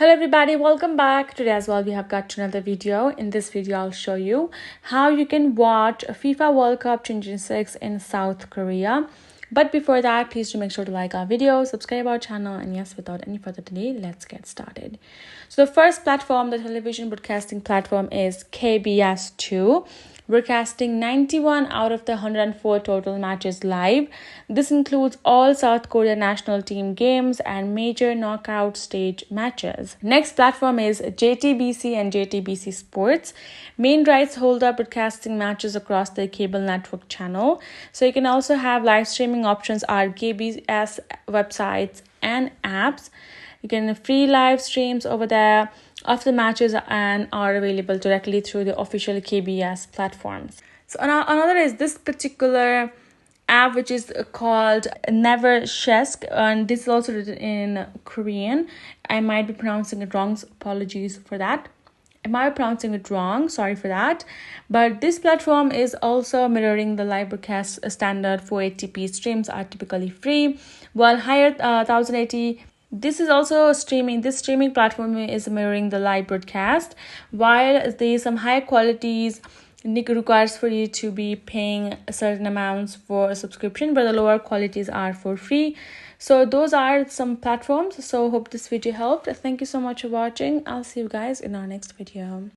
Hello everybody, welcome back. Today as well we have got another video. In this video I'll show you how you can watch FIFA World Cup 2026 in South Korea. But before that, please do make sure to like our video, subscribe our channel, and yes, without any further delay, let's get started. So the first platform, the television broadcasting platform, is KBS2. Broadcasting 91 out of the 104 total matches live. This includes all South Korea national team games and major knockout stage matches. Next platform is JTBC and JTBC Sports. Main rights holder broadcasting matches across the cable network channel. So you can also have live streaming options are KBS websites and apps. You can free live streams over there of the matches and are available directly through the official KBS platforms. So another is this particular app, which is called Naver Sports, and this is also written in Korean. I might be pronouncing it wrong, so apologies for that. Am I pronouncing it wrong? Sorry for that. But this platform is also mirroring the live broadcast standard. 480p streams are typically free, while higher 1080. This is also streaming. This streaming platform is mirroring the live broadcast, while there's some high qualities. Nick requires for you to be paying certain amounts for a subscription, but the lower qualities are for free. So those are some platforms. So hope this video helped. Thank you so much for watching. I'll see you guys in our next video.